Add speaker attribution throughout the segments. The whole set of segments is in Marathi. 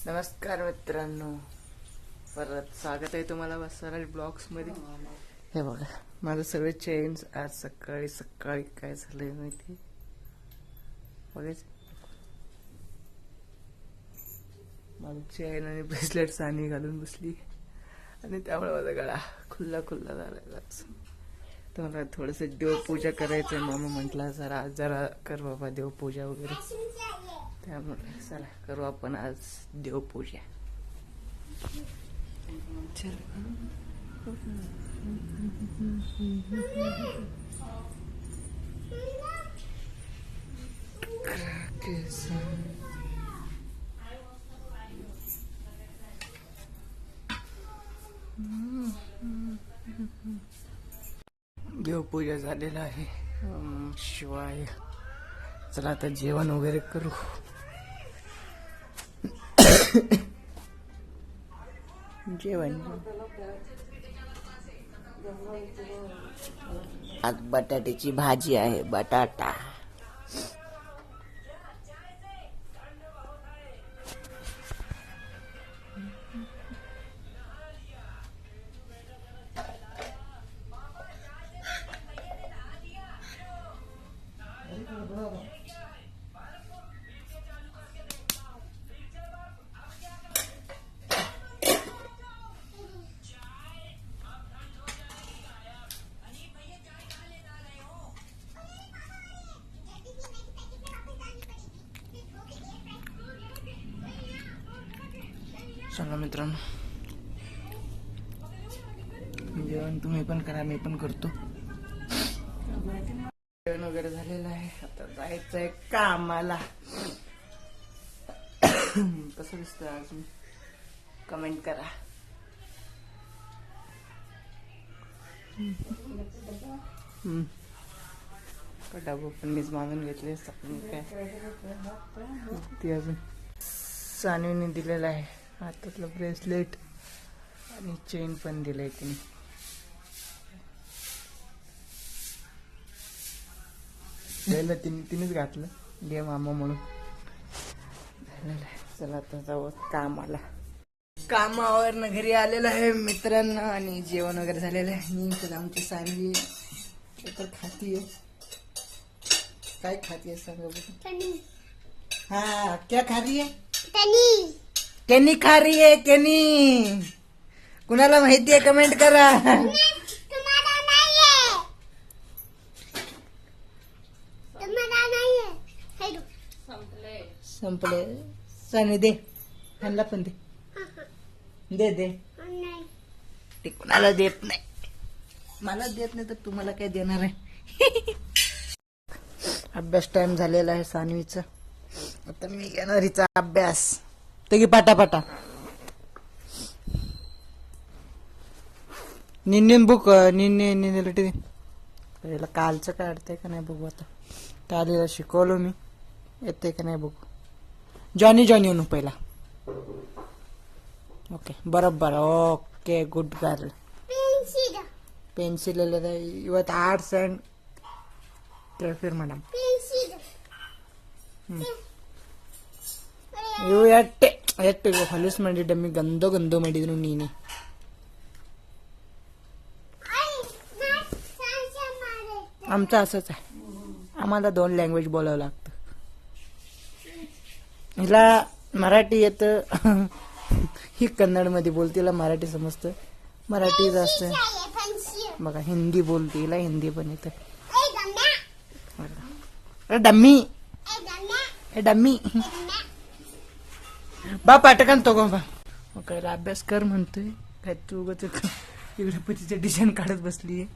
Speaker 1: नमस्कार मित्रांनो, परत स्वागत आहे तुम्हाला वसराज ब्लॉग्स मध्ये. हे बघा माझं सगळे चेन्स आज सकाळी सकाळी काय झालंय माहिती बघायचं. माझं चेन आणि ब्रेसलेट सानी घालून बसली आणि त्यामुळे माझा गळा खुल्ला खुल्ला झाला. तर मला थोडंसं देवपूजा करायचंय. मामा म्हटला जरा कर बाबा देवपूजा वगैरे, त्यामुळे चला करू आपण आज देवपूजा. देवपूजा झालेला आहे. शिवाय चला आता जेवण वगैरे करू. जेवण आज बटाट्याची भाजी आहे. बटाटा चला मित्रांनो, जेवण तुम्ही पण करा, मी पण करतो. जेवण वगैरे झालेलं आहे. आता जायचंय कामाला. कसं दिसतंय आज मी? कमेंट करा. डबा पण मीच मागून घेतले. आपण काय ती अजून सानवीने दिलेला आहे. हातातलं ब्रेसलेट आणि चेन पण दिलंय तिने. द्यायला तिनेच घातलं, घे मामा म्हणून. चला आता जाऊ कामाला. कामावर घरी आलेलं आहे मित्रांनो आणि जेवण वगैरे झालेलं आहे. मी तर आमची सानवी तर खातीये. काय खातीये सांगा बघू. हा क्या खा रही है? केनी खा रही है. केनी कुणाला माहिती आहे कमेंट करा. संपले. सानी दे, ह्यांना पण दे. दे ते कुणाला देत नाही. मला देत नाही तर तुम्हाला काय देणार आहे. अभ्यास टाइम झालेला आहे सानवीचा. आता मी घेणार हिचा अभ्यास. ते की पाटा निन्नीन बुक निन्ने पहिला कालचं काढतंय का नाही बघू. आता कालीला शिकवलो मी, येते का नाही बघू. जॉनी येऊ पहिला. ओके बरोबर. Okay good girl. पेन्सिल ಇವತ್ತು ಆರ್ಟ್ಸ್ ಅಂಡ್ ಕ್ರಾಫ್ಟ್ ಮೇಡಮ್. ಇವು ಎಟ್ಟೆ ಹೊಲಸು ಮಾಡಿ ಡಮ್ಮಿ ಗಂದೋ ಮಾಡಿದ್ರು ನೀನೆ. आमचं असंच आहे. आम्हाला 2 लँग्वेज बोलावं लागतं. हिला मराठी येतं, ही कन्नड मध्ये बोलते. हिला मराठी समजतं. मराठी जास्त बघा. हिंदी बोलते, हिला हिंदी पण येतं. डम्मी बा पाटकन तो गो बा. काय अभ्यास कर म्हणतोय काय तू उगाच इकडे पतीचे डिझाईन काढत बसलीये.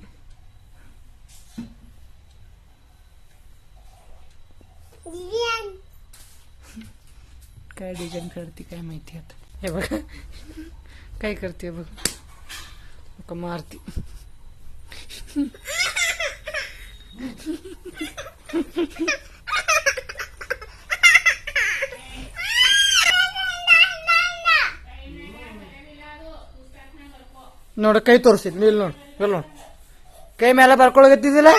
Speaker 1: काय डिझाईन करते काय माहिती. आता हे बघा काय करते बघ. मारती. ನೋಡ ಕೈ ತೋರಿಸಿದ್ನಿ ಇಲ್ಲಿ ನೋಡ್ ಕೈ ಮೇಲೆ ಬರ್ಕೊಳಗತ್ತಿದಿಲ್ಲ.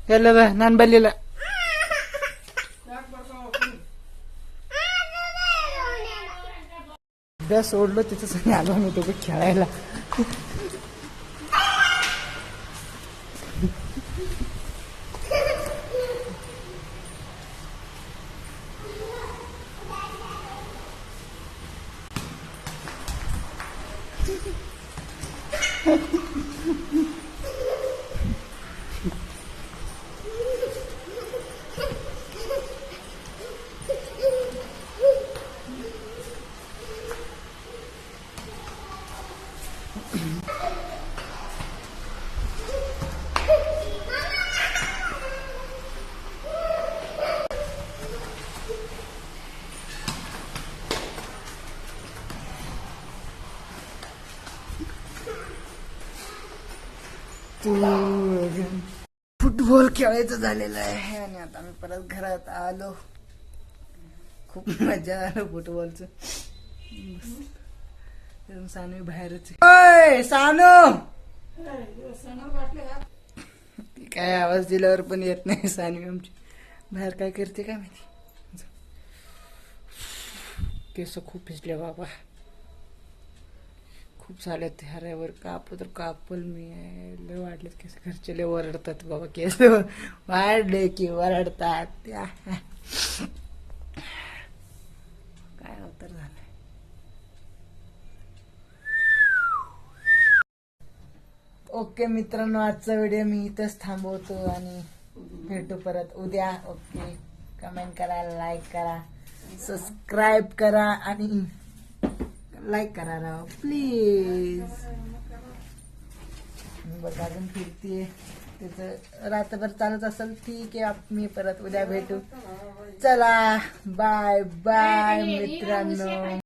Speaker 1: हेलो नान बल्लीला अभ्यास सोडलो तिथं आलो मी तो खेळायला. फुटबॉल खेळायचं झालेलं आहे आणि आता मी परत घरात आलो. खूप मजा आलो फुटबॉलचं. सानू बाहेरच आहे. सानू काय आवाज दिल्यावर पण येत नाही. सानू आमची बाहेर काय करते काय माहिती. केस खूप भिजले बाबा. खूप झाले हऱ्यावर कापल मी लय वाढलेत केस. घरचे लय ओरडतात बाबा केस वाढले की ओरडतात. काय अवतार झालाय. ओके मित्रांनो, आजचा व्हिडिओ मी इथंच थांबवतो आणि भेटू परत उद्या. ओके, कमेंट करा, लाईक करा, सबस्क्राईब करा आणि लाईक करा राव प्लीज. मी बघा अजून फिरतीये. त्याचं रात्रभर चालत असेल ठीक आहे. मी परत उद्या भेटू. चला बाय बाय मित्रांनो.